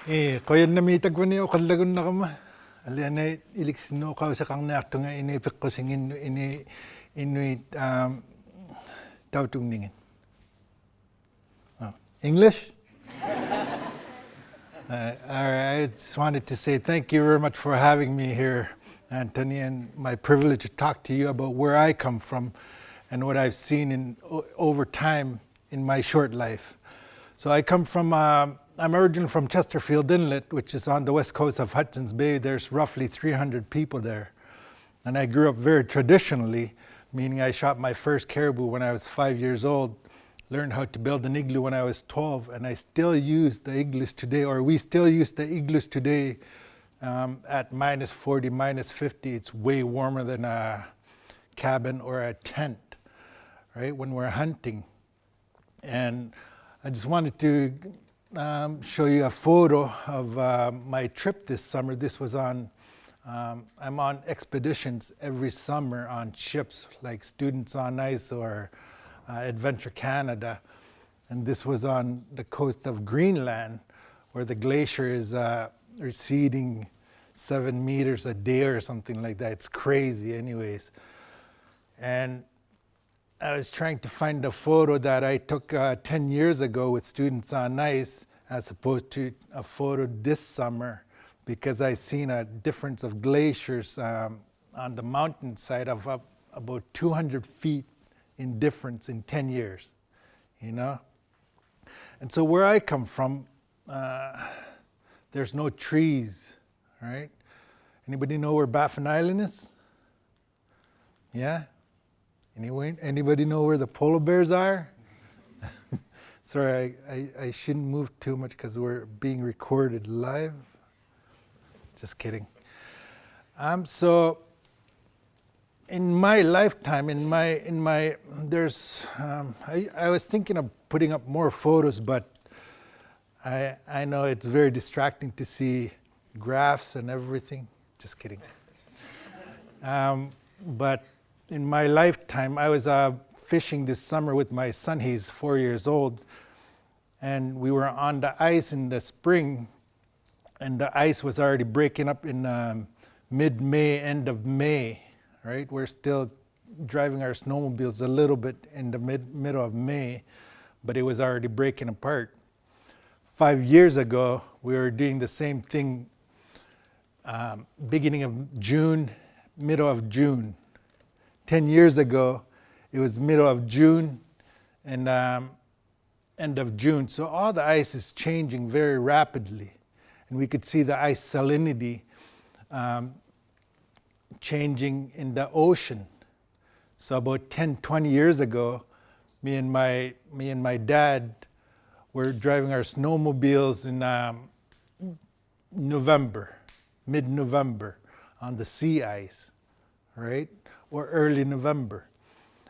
Koyan namitag ko niyo kalagun na kama. Alianay iliksino ka sa kang nakto nga inipik ko singin Inuit tautung ningin. English? All right, I just wanted to say thank you very much for having me here, Anthony, and my privilege to talk to you about where I come from and what I've seen over time in my short life. So I come from, I'm originally from Chesterfield Inlet, which is on the west coast of Hudson's Bay. There's roughly 300 people there. And I grew up very traditionally, meaning I shot my first caribou when I was 5 years old, learned how to build an igloo when I was 12, and I still use the igloos today, or we still use the igloos today at minus 40, minus 50. It's way warmer than a cabin or a tent, right, when we're hunting. And I just wanted to show you a photo of my trip this summer. This was on, I'm on expeditions every summer on ships like Students on Ice or Adventure Canada. And this was on the coast of Greenland, where the glacier is receding 7 meters a day or something like that. It's crazy anyways. And I was trying to find a photo that I took 10 years ago with Students on Ice as opposed to a photo this summer, because I seen a difference of glaciers on the mountainside of about 200 feet in difference in 10 years, you know? And so where I come from, there's no trees, right? Anybody know where Baffin Island is? Yeah? Anybody know where the polar bears are? Sorry, I shouldn't move too much because we're being recorded live. Just kidding. So in my lifetime, there's, I was thinking of putting up more photos, but I know it's very distracting to see graphs and everything. Just kidding. But in my lifetime, I was fishing this summer with my son. He's 4 years old. And we were on the ice in the spring, and the ice was already breaking up in mid-May, end of May, right? We're still driving our snowmobiles a little bit in the middle of May, but it was already breaking apart. 5 years ago, we were doing the same thing, beginning of June, middle of June. 10 years ago, it was middle of June and end of June. So all the ice is changing very rapidly. And we could see the ice salinity changing in the ocean. So about 10, 20 years ago, me and my dad were driving our snowmobiles in November, mid-November, on the sea ice, right? Or early November.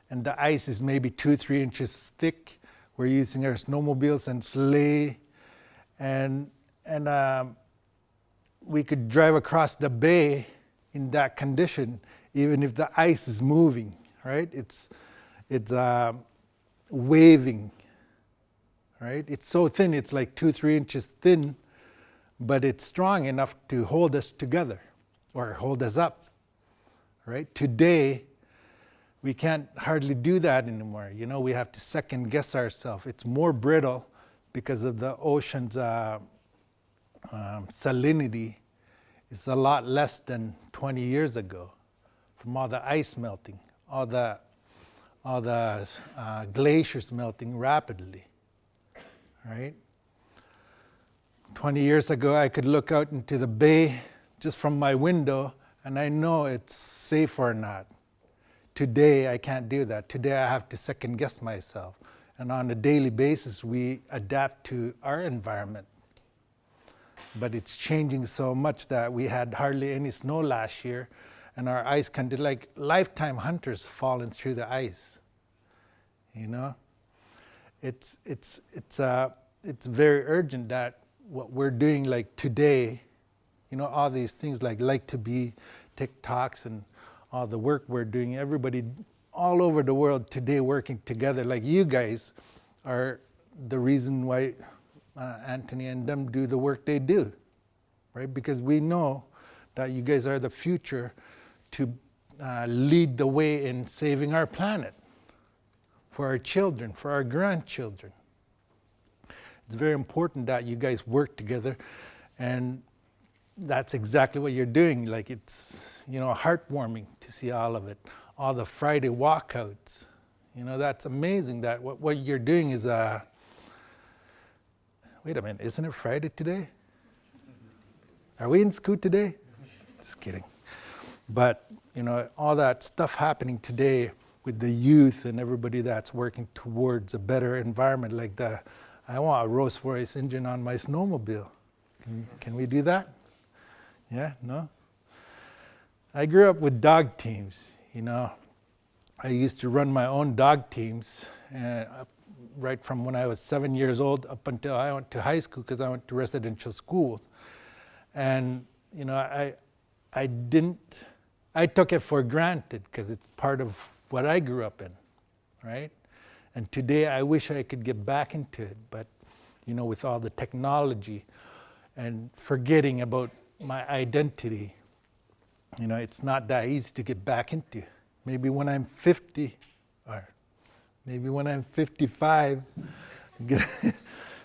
And the ice is maybe 2-3 inches thick. We're using our snowmobiles and sleigh, and we could drive across the bay in that condition, even if the ice is moving, right? It's waving, right? It's so thin, it's like 2-3 inches thin, but it's strong enough to hold us together or hold us up, right? Today, we can't hardly do that anymore. You know, we have to second guess ourselves. It's more brittle because of the ocean's salinity. It's a lot less than 20 years ago from all the ice melting, all the glaciers melting rapidly, right? 20 years ago, I could look out into the bay just from my window and I know it's safe or not. Today, I can't do that. Today, I have to second guess myself. And on a daily basis, we adapt to our environment. But it's changing so much that we had hardly any snow last year, and our ice condition, like lifetime hunters falling through the ice. You know, it's very urgent that what we're doing, like today, you know, all these things like to be TikToks and all the work we're doing, everybody all over the world today working together, like you guys are the reason why Anthony and them do the work they do, right? Because we know that you guys are the future to lead the way in saving our planet for our children, for our grandchildren. It's very important that you guys work together, and that's exactly what you're doing. Like, it's, heartwarming to see all of it, all the Friday walkouts. That's amazing that what you're doing is, wait a minute, isn't it Friday today? Are we in school today? Just kidding. But, all that stuff happening today with the youth and everybody that's working towards a better environment, like I want a Rolls-Royce engine on my snowmobile. Can we do that? Yeah, no? I grew up with dog teams, I used to run my own dog teams right from when I was 7 years old up until I went to high school, because I went to residential schools. And, I took it for granted because it's part of what I grew up in, right? And today I wish I could get back into it, but, with all the technology and forgetting about my identity, it's not that easy to get back into. Maybe when I'm 50, or maybe when I'm 55,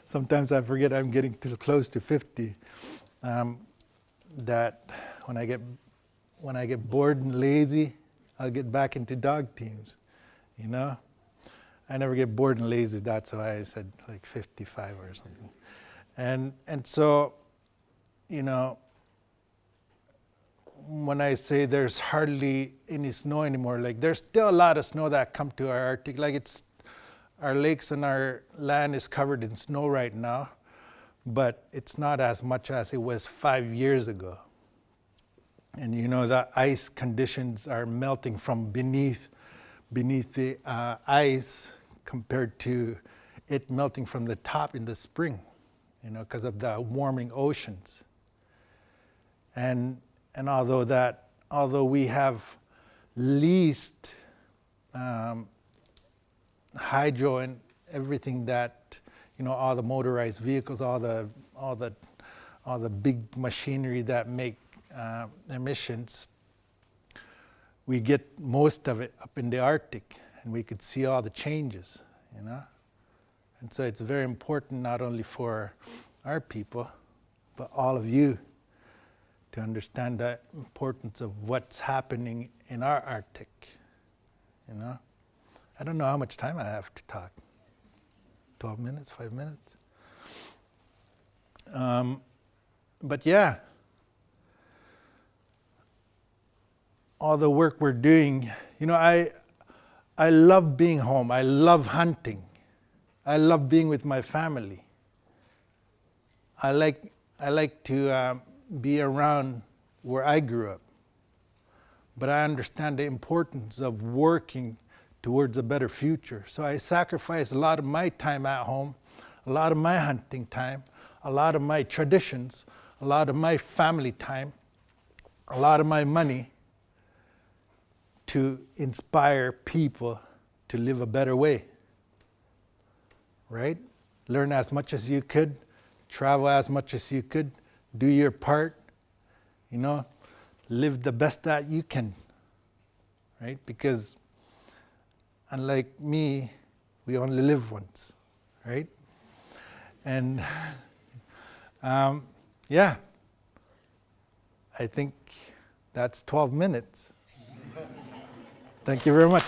sometimes I forget I'm getting too close to 50, that when I get bored and lazy, I'll get back into dog teams, I never get bored and lazy, that's why I said like 55 or something. And so, when I say there's hardly any snow anymore, like there's still a lot of snow that come to our Arctic. Like our lakes and our land is covered in snow right now, but it's not as much as it was 5 years ago. And the ice conditions are melting from beneath the ice compared to it melting from the top in the spring, because of the warming oceans. And although we have leased hydro and everything that, all the motorized vehicles, all the big machinery that make emissions, we get most of it up in the Arctic, and we could see all the changes, And so it's very important not only for our people, but all of you, to understand the importance of what's happening in our Arctic, I don't know how much time I have to talk. 12 minutes, 5 minutes? But yeah, all the work we're doing, I love being home. I love hunting. I love being with my family. I like to be around where I grew up. But I understand the importance of working towards a better future. So I sacrifice a lot of my time at home, a lot of my hunting time, a lot of my traditions, a lot of my family time, a lot of my money to inspire people to live a better way, right? Learn as much as you could, travel as much as you could, do your part, live the best that you can, right? Because unlike me, we only live once, right? And yeah, I think that's 12 minutes. Thank you very much.